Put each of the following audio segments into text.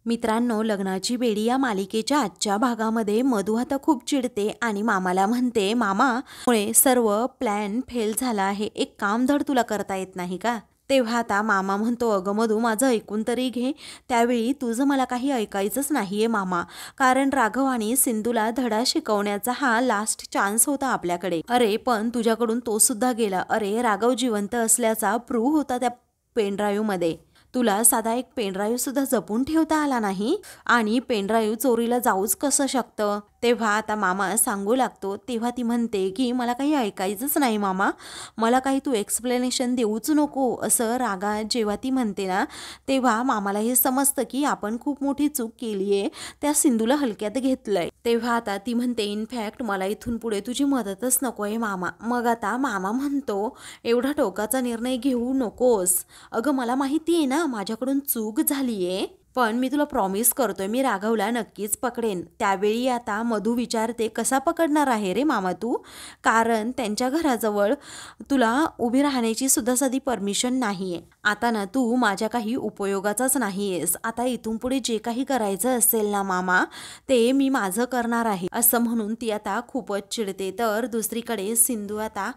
मित्रांनो, लग्नाची बेडी या मालिकेच्या आजच्या भागामध्ये मधू आता खूप चिडते आणि मामाला म्हणते, मामा मुळे सर्व प्लॅन फेल झाला आहे. एक काम धड तुला करता येत नाही का? तेव्हा आता मामा म्हणतो, अगं मधू, माझं ऐकून तरी घे. त्यावेळी तुझं मला काही ऐकायचंच नाहीये मामा, कारण राघव आणि सिंधूला धडा शिकवण्याचा हा लास्ट चान्स होता आपल्याकडे. अरे पण तुझ्याकडून तो सुद्धा गेला. अरे राघव जिवंत असल्याचा प्रूव्ह होता त्या पेनड्राईव्ह मध्ये. तुला साधा एक पेनड्राईव्ह सुद्धा जपून ठेवता आला नाही आणि पेनड्राईव्ह चोरीला जाऊच कसं शकतं? तेव्हा आता मामा सांगू लागतो. तेव्हा ती म्हणते की मला काही ऐकायचंच नाही मामा, मला काही तू एक्सप्लेनेशन देऊच नको, असं रागा जेव्हा ती म्हणते ना, तेव्हा मामाला हे समजतं की आपण खूप मोठी चूक केली आहे, त्या सिंधूला हलक्यात घेतलंय. तेव्हा आता ती म्हणते, इनफॅक्ट मला इथून पुढे तुझी मदतच नको आहे मामा. मग आता मामा म्हणतो, एवढा टोकाचा निर्णय घेऊ नकोस. अगं मला माहिती आहे ना माझ्याकडून चूक झालीये, पण मी तुला प्रॉमिस करतोय मी राघवला नक्कीच पकडेन. त्यावेळी आता मधू विचारते, कसा पकडणार आहे रे मामा तू? कारण त्यांच्या घराजवळ तुला उभी राहण्याची सुद्धा साधी परमिशन नाहीये. आता ना तू माझ्या काही उपयोगाचाच नाहीयेस. आता इथून पुढे जे काही करायचं असेल ना मामा, ते मी माझं करणार आहे, असं म्हणून ती आता खूपच चिडते. तर दुसरीकडे सिंधू आता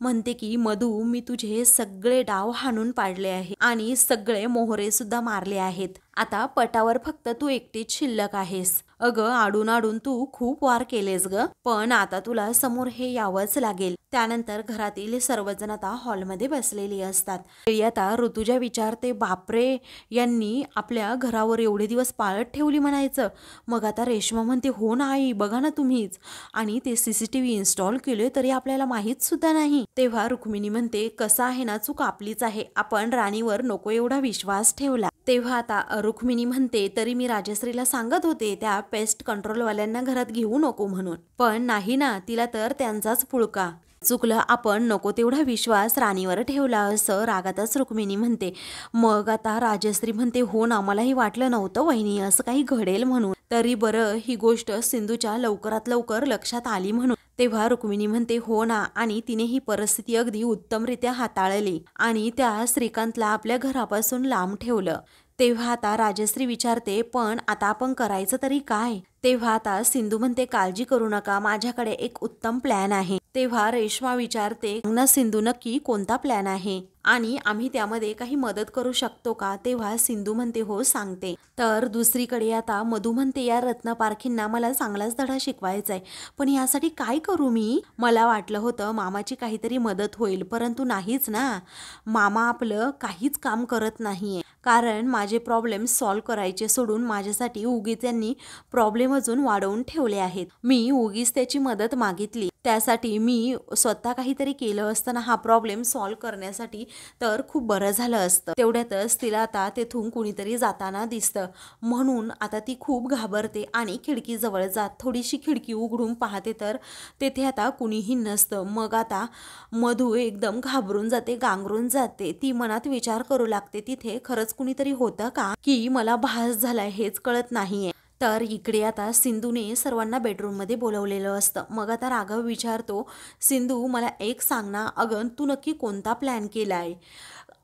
म्हणते की मधू, मी तुझे सगळे डाव हाणून पाडले आहे आणि सगळे मोहरे सुद्धा मारले आहेत. आता पटावर फक्त तू एकटीच शिल्लक आहेस. अगं आडून आडून तू खूप वार केलेस ग, पण आता तुला समोर हे यावंच लागेल. त्यानंतर घरातील सर्वजण आता हॉलमध्ये बसलेली असतात. आता ऋतुजा विचारते, बापरे, यांनी आपल्या घरावर एवढे दिवस पाळत ठेवली म्हणायचं. मग आता रेश्मा म्हणते, हो ना आई, बघा ना तुम्हीच, आणि ते सीसीटीव्ही इन्स्टॉल केले तरी आपल्याला माहीत सुद्धा नाही. तेव्हा रुक्मिणी म्हणते, कसं आहे ना, चूक आपलीच आहे, आपण राणीवर नको एवढा विश्वास ठेवला. तेव्हा आता रुक्मिणी म्हणते, तरी मी राजश्रीला सांगत होते त्या पेस्ट कंट्रोलवाल्यांना घरात घेऊ नको म्हणून, पण नाही ना, तिला तर त्यांचाच पुळका. चुकलं, आपण नको तेवढा विश्वास राणीवर ठेवला, असं रागातच रुक्मिणी म्हणते. मग आता राजश्री म्हणते, हो ना, मलाही वाटलं नव्हतं वहिनी असं काही घडेल म्हणून, तरी बरं ही गोष्ट सिंधूच्या लवकरात लवकर लक्षात आली म्हणून. तेव्हा रुक्मिणी म्हणते, हो ना, आणि तिने ही परिस्थिती अगदी उत्तमरित्या हाताळली आणि त्या श्रीकांतला आपल्या घरापासून लांब ठेवलं. तेव्हा आता राजश्री विचारते, पण आता आपण करायचं तरी काय? तेव्हा आता सिंधू म्हणते, काळजी करू नका, माझ्याकडे एक उत्तम प्लॅन आहे. तेव्हा रेश्मा विचारते, ना सिंधू, नक्की कोणता प्लॅन आहे आणि आम्ही त्यामध्ये काही मदत करू शकतो का? तेव्हा सिंधू म्हणते, हो सांगते. तर दुसरीकडे आता मधू म्हणते, या रत्नपारखींना मला चांगलाच धडा शिकवायचा आहे, पण यासाठी काय करू मी? मला वाटलं होतं मामाची काहीतरी मदत होईल, परंतु नाहीच ना. मामा आपलं काहीच काम करत नाहीये, कारण माझे प्रॉब्लेम सॉल्व्ह करायचे सोडून माझ्यासाठी उगीच त्यांनी प्रॉब्लेम अजून वाढवून ठेवले आहेत. मी उगीच त्याची मदत मागितली, त्यासाठी मी स्वतः काहीतरी केलं असतं ना हा प्रॉब्लेम सॉल्व्ह करण्यासाठी, तर खूप बरं झालं असतं. तेवढ्यातच तिला आता तेथून कुणीतरी जाताना दिसतं, म्हणून आता ती खूप घाबरते आणि खिडकीजवळ जात थोडीशी खिडकी उघडून पाहते, तर तेथे आता कुणीही नसतं. मग आता मधू एकदम घाबरून जाते, गांगरून जाते. ती मनात विचार करू लागते, तिथे खरंच कुणीतरी होतं का, की मला भास झालाय हेच कळत नाहीये. तर इकडे आता सिंधूने सर्वांना बेडरूममध्ये बोलवलेलं असतं. मग आता राघव विचारतो, सिंधू मला एक सांग ना, अगं तू नक्की कोणता प्लॅन केलाय?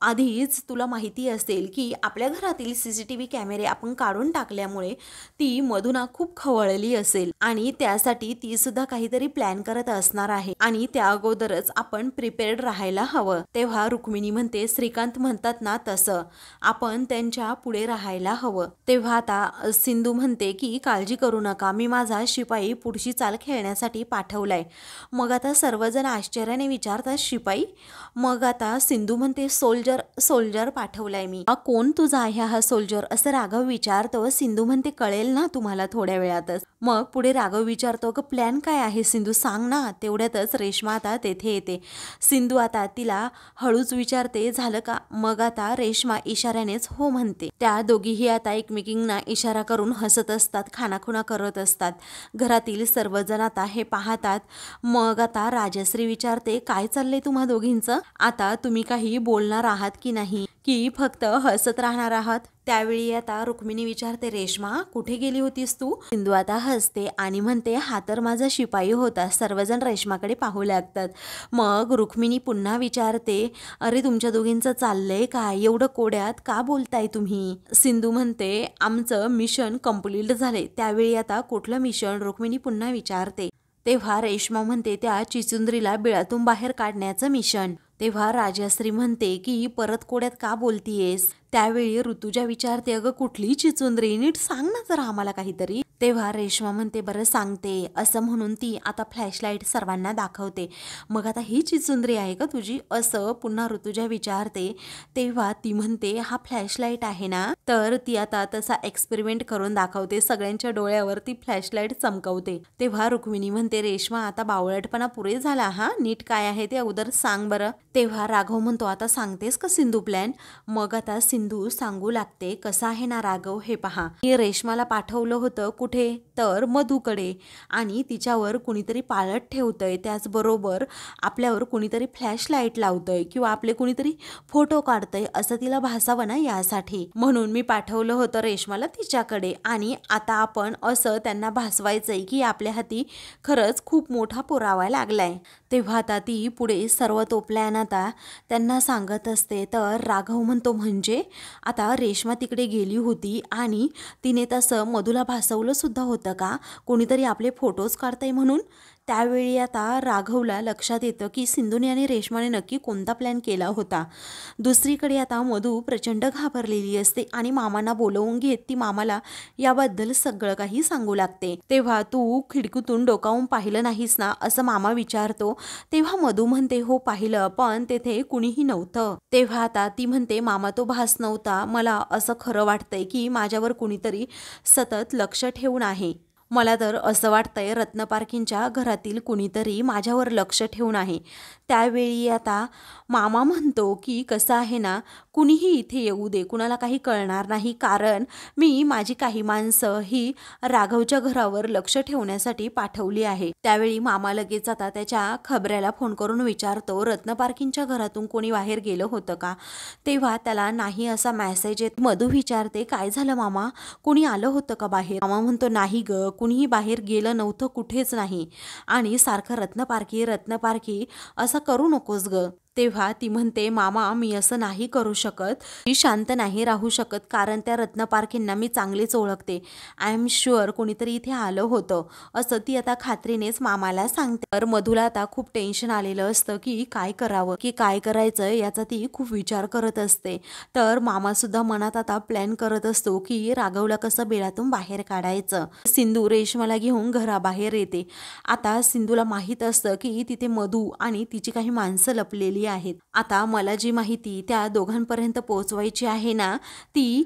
आधीच तुला माहिती असेल की आपल्या घरातील सीसीटीव्ही कॅमेरे आपण काढून टाकल्यामुळे ती मधुना खूप खवळली असेल आणि त्यासाठी ती सुद्धा काहीतरी प्लॅन करत असणार आहे आणि त्या अगोदरच आपण प्रिपेअर्ड राहायला हवं. तेव्हा रुक्मिणी म्हणते, श्रीकांत म्हणतात ना तसं आपण त्यांच्या पुढे राहायला हवं. तेव्हा आता सिंधू म्हणते की काळजी करू नका, मी माझा शिपाई पुढची चाल खेळण्यासाठी पाठवलाय. मग आता सर्वजण आश्चर्याने विचारतात, शिपाई? मग आता सिंधू म्हणते, सोल्जर पाठवलाय मी. कोण तुझा आहे हा सोल्जर, असं राघव विचारतो. सिंधू म्हणते, कळेल ना तुम्हाला थोड्या वेळातच. मग पुढे राघव विचारतो, प्लॅन काय आहे सिंधू, सांग ना. तेवढ्यातच रेश्मा आता तेथे येते. सिंधू आता तिला हळूच विचारते, झालं का? मग आता रेश्मा इशाऱ्यानेच हो म्हणते. त्या दोघीही आता एकमेकींना इशारा करून हसत असतात, खानाखुणा करत असतात. घरातील सर्वजण आता हे पाहतात. मग आता राजश्री विचारते, काय चाललंय तुम्हा दोघींचं? आता तुम्ही काही बोलणार आहात की नाही, की फक्त हसत राहणार आहात? त्यावेळी आता रुक्मिणी विचारते, रेश्मा कुठे गेली होतीस तू? सिंधू आता हसते आणि म्हणते, हा तर माझा शिपाई होता. सर्वजण रेश्माकडे पाहू लागतात. मग रुक्मिणी पुन्हा विचारते, अरे तुमच्या दोघींचं चाललंय काय? एवढं कोड्यात का बोलताय तुम्ही? सिंधू म्हणते, आमचं मिशन कंप्लीट झाले. त्यावेळी आता कुठलं मिशन? रुक्मिणी पुन्हा विचारते. तेव्हा रेश्मा म्हणते, त्या चिचुंद्रीला बिळातून बाहेर काढण्याचं मिशन. तेव्हा राजश्री म्हणते की परत कोड्यात का बोलतीयेस? त्यावेळी ऋतुजा विचारते, अगं कुठली चिचुंद्री? नीट सांग ना जरा आम्हाला काहीतरी. तेव्हा रेश्मा म्हणते, बरं सांगते. असं म्हणून ती आता फ्लॅशलाईट सर्वांना दाखवते. मग आता ही चिचुंद्री आहे का तुझी? असं पुन्हा ऋतुजा विचारते. तेव्हा ती म्हणते, हा फ्लॅशलाईट आहे ना? तर ती आता तसा एक्सपेरिमेंट करून दाखवते. सगळ्यांच्या डोळ्यावर ती फ्लॅशलाईट चमकवते. तेव्हा रुक्मिणी म्हणते, रेश्मा आता बावळटपणा पुरे झाला, हा नीट काय आहे ते अगोदर सांग बरं. तेव्हा राघव म्हणतो, आता सांगतेस का सिंधू प्लॅन? मग आता सिंधू सांगू लागते, कसं आहे ना राघव, हे पहा, मी रेश्माला पाठवलं होतं कुठे? तर मधूकडे, आणि तिच्यावर कुणीतरी पाळत ठेवतंय. त्याचबरोबर आपल्यावर कुणीतरी फ्लॅश लाईट लावतंय किंवा आपले कुणीतरी फोटो काढतंय असं तिला भासावं ना, यासाठी म्हणून मी पाठवलं होतं रेश्माला तिच्याकडे. आणि आता आपण असं त्यांना भासवायचंय की आपल्या हाती खरंच खूप मोठा पुरावा लागलाय. तेव्हा आता ती पुढे सर्व तो प्लॅन आता त्यांना सांगत असते. तर राघव म्हणतो, म्हणजे आता रेश्मा तिकडे गेली होती आणि तिने तसं मधुला भासवलं सुद्धा होतं का? कोणीतरी आपले फोटोज काढतंय म्हणून? त्यावेळी आता राघवला लक्षात येतं की सिंधूने आणि रेश्माने नक्की कोणता प्लॅन केला होता. दुसरीकडे आता मधू प्रचंड घाबरलेली असते आणि मामांना बोलवून घेत ती मामाला याबद्दल सगळं काही सांगू लागते. तेव्हा तू खिडकीतून डोकावून पाहिलं नाहीस ना, असं मामा विचारतो. तेव्हा मधू म्हणते, हो पाहिलं, पण तेथे कुणीही नव्हतं. तेव्हा आता ती म्हणते, मामा तो भास नव्हता. मला असं खरं वाटतंय की माझ्यावर कुणीतरी सतत लक्ष ठेवून आहे. मला तर असं वाटतंय रत्नपारखींच्या घरातील कुणीतरी माझ्यावर लक्ष ठेवून आहे. त्यावेळी आता मामा म्हणतो की कसं आहे ना, कुणीही इथे येऊ दे, कुणाला काही कळणार नाही, कारण मी माझी काही माणसं ही राघवच्या घरावर लक्ष ठेवण्यासाठी पाठवली आहे. त्यावेळी मामा लगेच आता त्याच्या खबऱ्याला फोन करून विचारतो, रत्नपारखींच्या घरातून कोणी बाहेर गेलं होतं का? तेव्हा त्याला नाही असा मेसेज येत. मधू विचारते, काय झालं मामा, कोणी आलं होतं का बाहेर? मामा म्हणतो, नाही ग, कुणीही बाहेर गेलं नव्हतं, कुठेच नाही. आणि सारखं रत्नपारखी रत्नपारखी असं करू नकोस ग. तेव्हा ती म्हणते, मामा मी असं नाही करू शकत, मी शांत नाही राहू शकत, कारण त्या रत्नपारखींना मी चांगलीच ओळखते. आय एम शुअर कोणीतरी इथे आलं होतं, असं ती आता खात्रीनेच मामाला सांगते. तर मधुला आता खूप टेन्शन आलेलं असतं की काय करावं, की काय करायचं याचा ती खूप विचार करत असते. तर मामा सुद्धा मनात आता प्लॅन करत असतो की राघवला कसं बिळातून बाहेर काढायचं. सिंधू रेश्माला घेऊन घराबाहेर येते. आता सिंधूला माहीत असतं की तिथे मधू आणि तिची काही माणसं लपलेली आहेत. आता मला जी माहिती त्या दोघांपर्यंत पोहोचवायची आहे ना, ती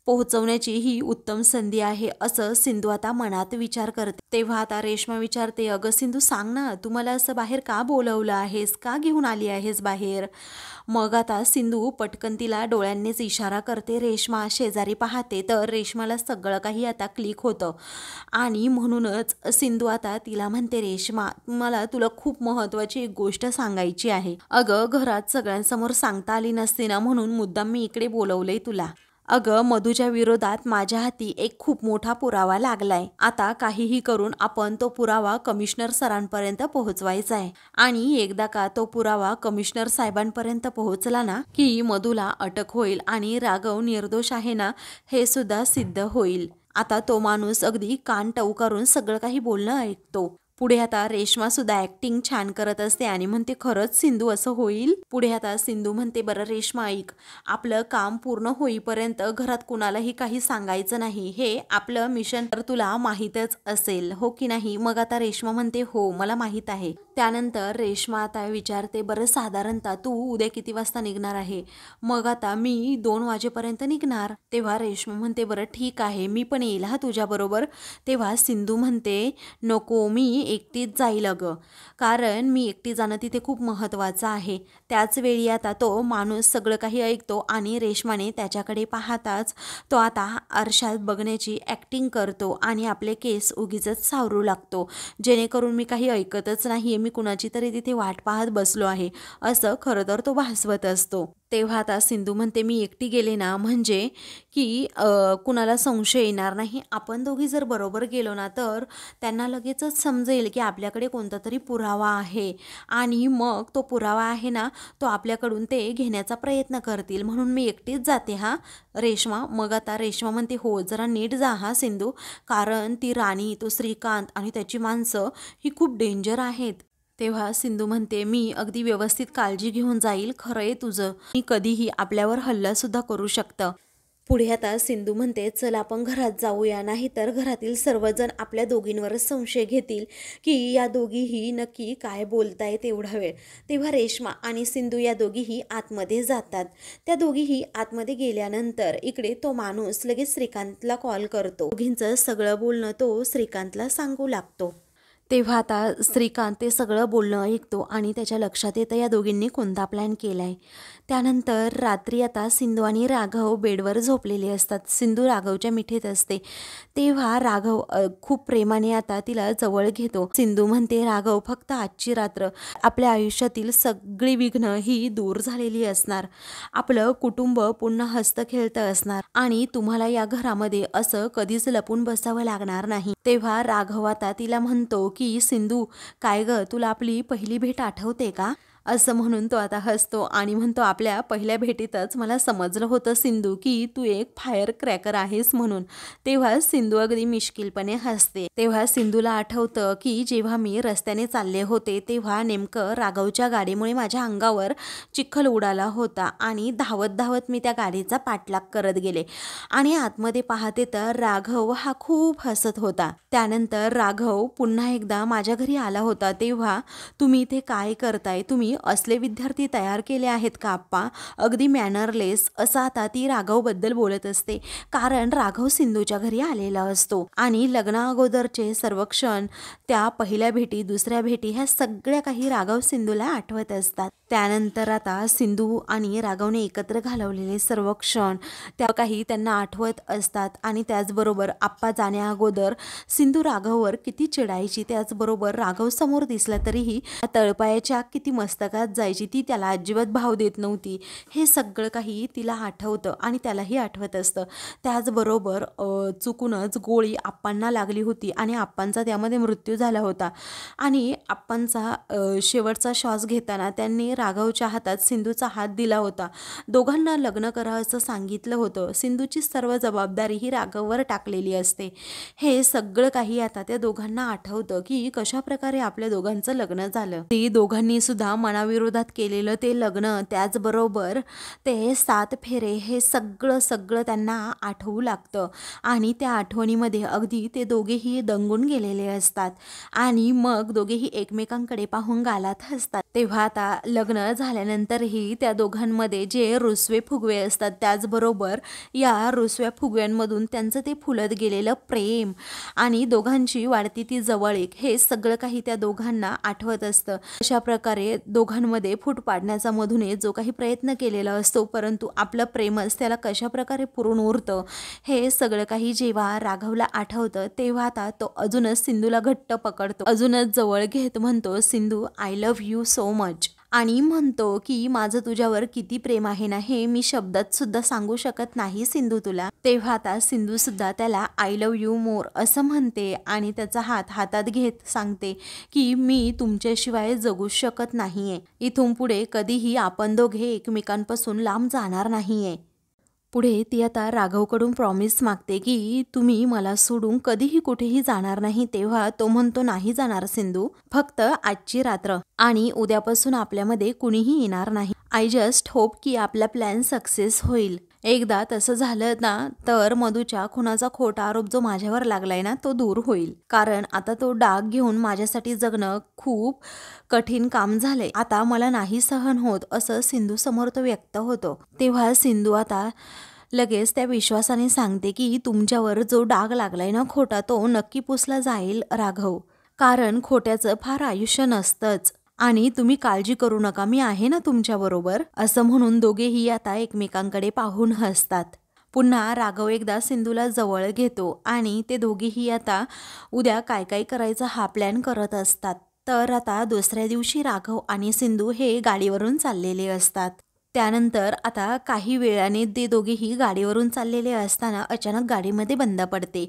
पोहोचवण्याची ही उत्तम संधी आहे, असं सिंधू आता मनात विचार करते. तेव्हा आता रेश्मा विचारते, अगं सिंधू सांग ना, तू मला असं बाहेर का बोलवलं आहेस, का घेऊन आली आहेस बाहेर? मग आता सिंधू पटकन तिला डोळ्यांनीच इशारा करते. रेश्मा शेजारी पाहते, तर रेश्माला सगळं काही आता क्लिक होतं. आणि म्हणूनच सिंधू आता तिला म्हणते, रेश्मा मला तुला खूप महत्त्वाची एक गोष्ट सांगायची आहे. अगं घरात सगळ्यांसमोर सांगता आली नसते ना, म्हणून मुद्दाम मी इकडे बोलवलंय तुला. अगं मधूच्या विरोधात माझ्या हाती एक खूप मोठा पुरावा लागलाय. आता काहीही करून आपण तो पुरावा कमिशनर सरांपर्यंत पोहोचवायचा आहे. आणि एकदा का तो पुरावा कमिशनर साहेबांपर्यंत पोहोचला ना, की मधूला अटक होईल आणि राघव निर्दोष आहे ना, हे सुद्धा सिद्ध होईल. आता तो माणूस अगदी कान टवकारून सगळं काही बोलणं ऐकतो. पुढे आता रेश्मा सुद्धा ऍक्टिंग छान करत असते आणि म्हणते, खरंच सिंधू असं होईल? पुढे आता सिंधू म्हणते, बरं रेश्मा ऐक, आपलं काम पूर्ण होईपर्यंत घरात कुणालाही काही सांगायचं नाही, हे आपलं मिशन तर तुला माहीतच असेल, हो की नाही? मग आता रेश्मा म्हणते, हो मला माहीत आहे. त्यानंतर रेश्मा आता विचारते, बरं साधारणतः तू उद्या किती वाजता निघणार आहे? मग आता मी 2 वाजेपर्यंत निघणार. तेव्हा रेश्मा म्हणते, बरं ठीक आहे, मी पण येईल हा तुझ्याबरोबर. तेव्हा सिंधू म्हणते, नको, मी एकटीच जाईल अगं, कारण मी एकटी जाणं तिथे खूप महत्त्वाचं आहे. त्याच वेळी आता तो माणूस सगळं काही ऐकतो आणि रेश्माने त्याच्याकडे पाहताच तो आता आरशात बघण्याची ॲक्टिंग करतो आणि आपले केस उगीचच सावरू लागतो, जेणेकरून मी काही ऐकतच नाही आहे, मी कुणाची तरी तिथे वाट पाहत बसलो आहे, असं खरं तर तो भासवत असतो. तेव्हा आता सिंधू म्हणते मी एकटी गेले ना म्हणजे की कुणाला संशय येणार नाही. आपण दोघी जर बरोबर गेलो ना तर त्यांना लगेचच समजेल की आपल्याकडे कोणता तरी पुरावा आहे आणि मग तो पुरावा आहे ना तो आपल्याकडून ते घेण्याचा प्रयत्न करतील, म्हणून मी एकटीच जाते हा रेश्मा. मग आता रेश्मा म्हणते हो जरा नीट जा हा सिंधू, कारण ती राणी, तो श्रीकांत आणि त्याची माणसं ही खूप डेंजर आहेत. तेव्हा सिंधू म्हणते मी अगदी व्यवस्थित काळजी घेऊन जाईल, खरं आहे तुझं, मी कधीही आपल्यावर हल्लासुद्धा करू शकतं. पुढे आता सिंधू म्हणते चल आपण घरात जाऊया, नाही तर घरातील सर्वजण आपल्या दोघींवरच संशय घेतील की या दोघीही नक्की काय बोलतायत एवढा वेळ. तेव्हा रेश्मा आणि सिंधू या दोघीही आतमध्ये जातात. त्या दोघीही आतमध्ये गेल्यानंतर इकडे तो माणूस लगेच श्रीकांतला कॉल करतो. दोघींचं सगळं बोलणं तो श्रीकांतला सांगू लागतो. तेव्हा आता श्रीकांत ते सगळं बोलणं ऐकतो आणि त्याच्या लक्षात येतं या दोघींनी कोणता प्लॅन केला आहे. त्यानंतर रात्री आता सिंधू आणि राघव बेडवर झोपलेले असतात. सिंधू राघवच्या मिठीत असते. तेव्हा राघव खूप प्रेमाने आता तिला जवळ घेतो. सिंधू म्हणते राघव फक्त आजची रात्र, आपल्या आयुष्यातील सगळी विघ्न ही दूर झालेली असणार, आपलं कुटुंब पुन्हा हस्तखेळतं असणार आणि तुम्हाला या घरामध्ये असं कधीच लपून बसावं लागणार नाही. तेव्हा राघव आता तिला म्हणतो की सिंधू काय ग, तुला आपली पहिली भेट आठवते का, असं म्हणून तो आता हसतो आणि म्हणतो आपल्या पहिल्या भेटीतच मला समजलं होतं सिंधू की तू एक फायर क्रॅकर आहेस म्हणून. तेव्हा सिंधू अगदी मिश्किलपणे हसते. तेव्हा सिंधूला आठवतं की जेव्हा मी रस्त्याने चालले होते तेव्हा नेमकं राघवच्या गाडीमुळे माझ्या अंगावर चिखल उडाला होता आणि धावत धावत मी त्या गाडीचा पाठलाग करत गेले आणि आतमध्ये पाहते तर राघव हा खूप हसत होता. त्यानंतर राघव पुन्हा एकदा माझ्या घरी आला होता. तेव्हा तुम्ही इथे काय करताय, तुम्ही असले विद्यार्थी तयार केले आहेत का आप्पा, अगदी मॅनरलेस, असं आता ती राघवबद्दल बोलत असते. कारण राघव सिंधूच्या घरी आलेला असतो आणि लग्ना अगोदरचे सर्व क्षण, त्या पहिल्या भेटी, दुसऱ्या भेटी, ह्या सगळ्या काही राघव सिंधूला आठवत असतात. त्यानंतर आता सिंधू आणि राघवने एकत्र घालवलेले सर्व क्षण त्या काही त्यांना आठवत असतात आणि त्याचबरोबर आप्पा जाण्या अगोदर सिंधू राघववर किती चिडायची, त्याचबरोबर राघव समोर दिसला तरीही तळपायाच्या किती मस्तकात जायची, ती त्याला अजिबात भाव देत नव्हती. हे सगळं काही तिला आठवतं आणि त्यालाही आठवत असतं. त्याचबरोबर चुकूनच गोळी आप्पांना लागली होती आणि आप्पांचा त्यामध्ये मृत्यू झाला होता आणि आप्पांचा शेवटचा श्वास घेताना त्यांनी राघवच्या हातात सिंधूचा हात दिला होता. दोघांना लग्न करा असं सांगितलं होतं. सिंधूची सर्व जबाबदारी ही राघववर टाकलेली असते. हे सगळं काही आता त्या दोघांना आठवतं की कशा प्रकारे आपल्या दोघांचं लग्न झालं. ती दोघांनी सुद्धा मनाविरोधात केलेलं ते लग्न, त्याचबरोबर ते 7 फेरे, हे सगळं त्यांना आठवू लागतं आणि त्या आठवणीमध्ये अगदी ते दोघेही दंगून गेलेले असतात आणि मग दोघेही एकमेकांकडे पाहून गालात हसतात. तेव्हा आता लग्न झाल्यानंतरही त्या दोघांमध्ये जे रुसवे फुगवे असतात, त्याचबरोबर या रुसव्या फुगव्यांमधून त्यांचं ते फुलत गेलेलं प्रेम आणि दोघांची वाढती ती जवळीक, हे सगळं काही त्या दोघांना आठवत असतं. अशा प्रकारे दोघांमध्ये फूट पाडण्याचा मधूने जो काही प्रयत्न केलेला असतो, परंतु आपलं प्रेमच त्याला कशा प्रकारे पुरून उरतं, हे सगळं काही जेव्हा राघवला आठवतं तेव्हा आता तो अजूनच सिंधूला घट्ट पकडतो, अजूनच जवळ घेत म्हणतो Sindhu I love you so much, आणि म्हणतो की माझं तुझ्यावर किती प्रेम आहे ना हे मी शब्दात सुद्धा सांगू शकत नाही सिंधू तुला. तेव्हा आता सिंधू सुद्धा त्याला आय लव्ह यू मोर असं म्हणते आणि त्याचा हात हातात घेत सांगते की मी तुमच्याशिवाय जगू शकत नाहीये, इथून पुढे कधीही आपण दोघे एकमेकांपासून लांब जाणार नाहीये. पुढे ती आता राघवकडून प्रॉमिस मागते की तुम्ही मला सोडून कधीही कुठेही जाणार नाही. तेव्हा तो म्हणतो नाही जाणार सिंधू, फक्त आजची रात्र आणि उद्यापासून आपल्यामध्ये कुणीही येणार नाही. आय जस्ट होप की आपला प्लॅन सक्सेस होईल. एकदा तसं झालं ना तर मधूच्या खुनाचा खोटा आरोप जो माझ्यावर लागलाय ना तो दूर होईल, कारण आता तो डाग घेऊन माझ्यासाठी जगणं खूप कठीण काम झालंय, आता मला नाही सहन होत, असं सिंधू समोर तो व्यक्त होतो. तेव्हा सिंधू आता लगेच त्या विश्वासाने सांगते की तुमच्यावर जो डाग लागलाय ना खोटा, तो नक्की पुसला जाईल राघव, कारण खोट्याचं फार आयुष्य नसतंच आणि तुम्ही काळजी करू नका, मी आहे ना तुमच्याबरोबर, असं म्हणून दोघेही आता एकमेकांकडे पाहून हसतात. पुन्हा राघव एकदा सिंधूला जवळ घेतो आणि ते दोघेही आता उद्या काय काय करायचं हा प्लॅन करत असतात. तर आता दुसऱ्या दिवशी राघव आणि सिंधू हे गाडीवरून चाललेले असतात. त्यानंतर आता काही वेळाने ते दोघेही गाडीवरून चाललेले असताना अचानक गाडीमध्ये बंद पडते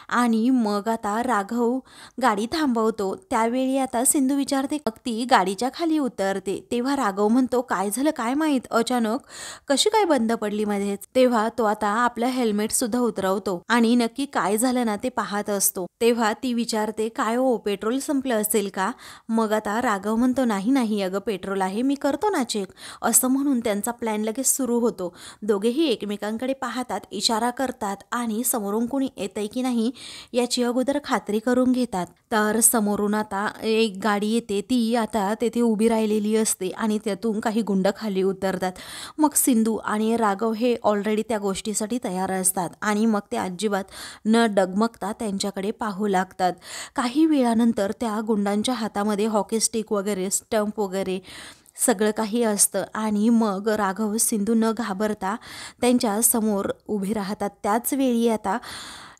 आणि मग आता राघव गाडी थांबवतो. त्यावेळी आता सिंधू विचारते, मग ती गाडीच्या खाली उतरते. तेव्हा राघव म्हणतो, काय झालं काय माहीत, अचानक कशी काय बंद पडली मध्येच. तेव्हा तो आता आपलं हेल्मेट सुद्धा उतरवतो आणि नक्की काय झालं ना ते पाहत असतो. तेव्हा ती विचारते, काय हो पेट्रोल संपलं असेल का? मग आता राघव म्हणतो, नाही नाही अगं पेट्रोल आहे, मी करतो ना चेक. असं म्हणून त्यांचा प्लॅन लगेच सुरू होतो. दोघेही एकमेकांकडे पाहतात, इशारा करतात आणि समोरून कोणी येतंय की नाही याची अगोदर खात्री करून घेतात. तर समोरून आता एक गाडी येते, ती आता तेथे उभी राहिलेली असते आणि त्यातून काही गुंड खाली उतरतात. मग सिंधू आणि राघव हे ऑलरेडी त्या गोष्टीसाठी तयार असतात आणि मग ते अजिबात न डगमगता त्यांच्याकडे पाहू लागतात. काही वेळानंतर त्या गुंडांच्या हातामध्ये हॉकी स्टिक वगैरे, स्टंप वगैरे सगळं काही असतं आणि मग राघव सिंधू न घाबरता त्यांच्या समोर उभे राहतात. त्याच वेळी आता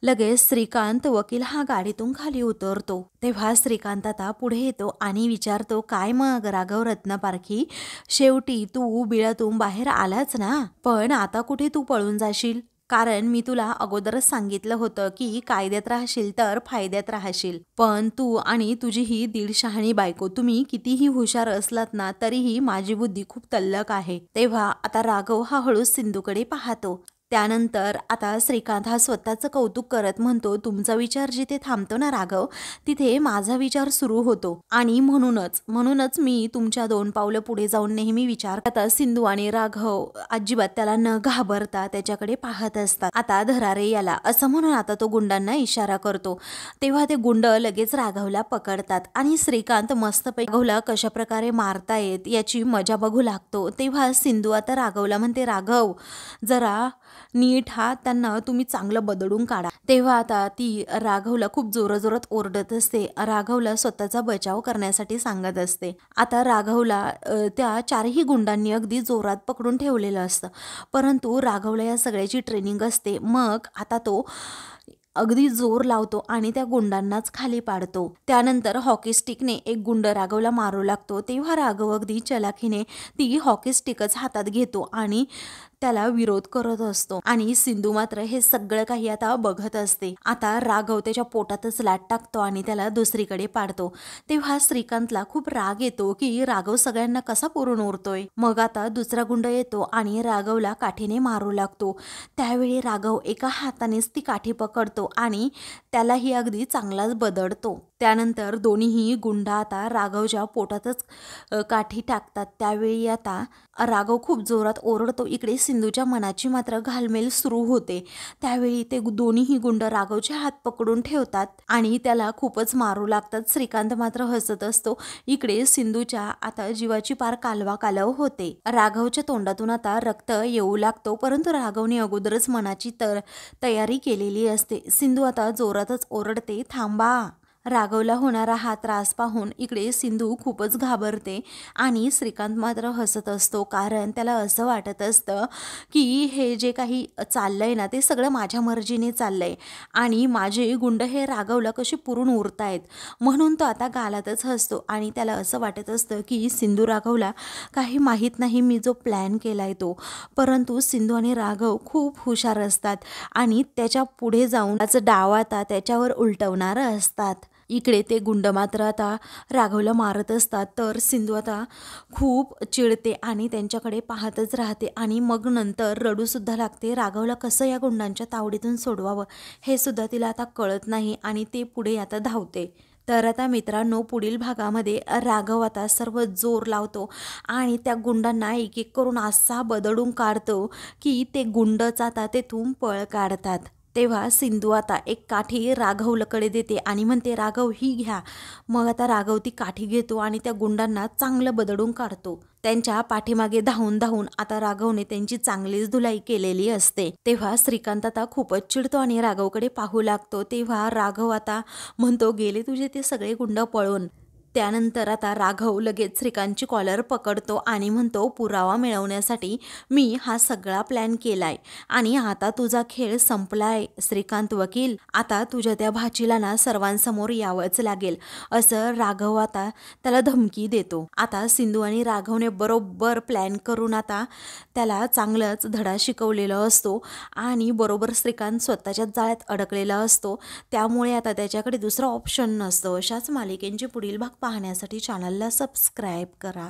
लगेच श्रीकांत वकील हा गाडीतून खाली उतरतो. तेव्हा श्रीकांत आता पुढे येतो आणि विचारतो, काय मग राघव रत्नपारखी, शेवटी तू बिळातून बाहेर आलाच ना, पण आता कुठे तू पळून जाशील? कारण मी तुला अगोदरच सांगितलं होतं की कायद्यात राहशील तर फायद्यात राहशील, पण तू आणि तुझी ही दीडशहाणी बायको, तुम्ही कितीही हुशार असलात ना तरीही माझी बुद्धी खूप तल्लख आहे. तेव्हा आता राघव हा हळूच सिंधूकडे पाहतो. त्यानंतर आता श्रीकांत हा स्वतःचं कौतुक करत म्हणतो, तुमचा विचार जिथे थांबतो ना राघव, तिथे माझा विचार सुरू होतो आणि म्हणूनच मी तुमच्या 2 पावलं पुढे जाऊन नेहमी विचार. आता सिंधू आणि राघव अजिबात त्याला न घाबरता त्याच्याकडे पाहत असतात. आता धरा रे याला, असं म्हणून आता तो गुंडांना इशारा करतो. तेव्हा ते गुंड लगेच राघवला पकडतात आणि श्रीकांत मस्तपैकी राघवला कशा प्रकारे मारतायत याची मजा बघू लागतो. तेव्हा सिंधू आता राघवला म्हणते, राघव जरा नीट त्यांना तुम्ही चांगलं बदडून काढा. तेव्हा आता ती राघवला खूप जोराजोरात ओरडत असते, राघवला स्वतःचा बचाव करण्यासाठी सांगत असते. आता राघवला त्या 4ही गुंडांनी अगदी जोरात पकडून ठेवलेलं असतं, परंतु राघवला या सगळ्याची ट्रेनिंग असते. मग आता तो अगदी जोर लावतो आणि त्या गुंडांनाच खाली पाडतो. त्यानंतर हॉकी स्टिकने एक गुंड राघवला मारू लागतो. तेव्हा राघव अगदी चलाखीने ती हॉकी स्टिकच हातात घेतो आणि त्याला विरोध करत असतो आणि सिंधू मात्र हे सगळं काही आता बघत असते. आता राघव त्याच्या पोटातच लाट टाकतो आणि त्याला दुसरीकडे पाडतो. तेव्हा श्रीकांतला खूप राग येतो की राघव सगळ्यांना कसा पुरून उरतोय. मग आता दुसरा गुंड येतो आणि राघवला काठीने मारू लागतो. त्यावेळी राघव एका हातानेच ती काठी पकडतो आणि त्यालाही अगदी चांगलाच बदडतो. त्यानंतर दोन्हीही गुंड आता राघवच्या पोटातच काठी टाकतात. त्यावेळी आता राघव खूप जोरात ओरडतो. इकडे सिंधूच्या मनाची मात्र घालमेल सुरू होते. त्यावेळी ते दोन्हीही गुंड राघवचे हात पकडून ठेवतात आणि त्याला खूपच मारू लागतात. श्रीकांत मात्र हसत असतो. इकडे सिंधूच्या आता जीवाची पार कालवा कालव होते. राघवच्या तोंडातून आता रक्त येऊ लागतो, परंतु राघवने अगोदरच मनाची तयारी केलेली असते. सिंधू आता जोरातच ओरडते, थांबा. राघवला होणारा हा त्रास पाहून इकडे सिंधू खूपच घाबरते आणि श्रीकांत मात्र हसत असतो, कारण त्याला असं वाटत असतं की हे जे काही चाललंय ना ते सगळं माझ्या मर्जीने चाललंय आणि माझे गुंड हे राघवला कशी पुरून उरतायत, म्हणून तो आता गालातच हसतो आणि त्याला असं वाटत असतं की सिंधू राघवला काही माहीत नाही मी जो प्लॅन केलाय तो. परंतु सिंधू आणि राघव खूप हुशार असतात आणि त्याच्या पुढे जाऊन त्याचं डाव आता त्याच्यावर उलटवणार असतात. इकडे ते गुंड मात्र आता राघवला मारत असतात, तर सिंधू आता खूप चिडते आणि त्यांच्याकडे पाहतच राहते आणि मग नंतर रडूसुद्धा लागते. राघवला कसं या गुंडांच्या तावडीतून सोडवावं हे सुद्धा तिला आता कळत नाही आणि ते पुढे आता धावते. तर आता मित्रांनो, पुढील भागामध्ये राघव आता सर्व जोर लावतो आणि त्या गुंडांना एक एक करून असा बदडून काढतो की ते गुंडच आता तेथून पळ काढतात. तेव्हा सिंधू आता एक काठी राघवकडे देते आणि म्हणते, राघव ही घ्या. मग आता राघव ती काठी घेतो आणि त्या गुंडांना चांगलं बदडून काढतो. त्यांच्या पाठीमागे धावून धावून आता राघवने त्यांची चांगलीच धुलाई केलेली असते. तेव्हा श्रीकांत आता खूपच चिडतो आणि राघवकडे पाहू लागतो. तेव्हा राघव आता म्हणतो, गेले तुझे ते सगळे गुंड पळून. त्यानंतर आता राघव लगेच श्रीकांतची कॉलर पकडतो आणि म्हणतो, पुरावा मिळवण्यासाठी मी हा सगळा प्लॅन केलाय आणि आता तुझा खेळ संपलाय श्रीकांत वकील. आता तुझ्या त्या भाचीला ना सर्वांसमोर यावंच लागेल, असं राघव आता त्याला धमकी देतो. आता सिंधू आणि राघवने बरोबर प्लॅन करून आता त्याला चांगलंच धडा शिकवलेला असतो आणि बरोबर श्रीकांत स्वतःच्याच जाळ्यात अडकलेला असतो. त्यामुळे आता त्याच्याकडे दुसरा ऑप्शन नसतो. अशाच मालिकेंचे पुढील भाग पाहण्यासाठी चॅनलला सबस्क्राईब करा.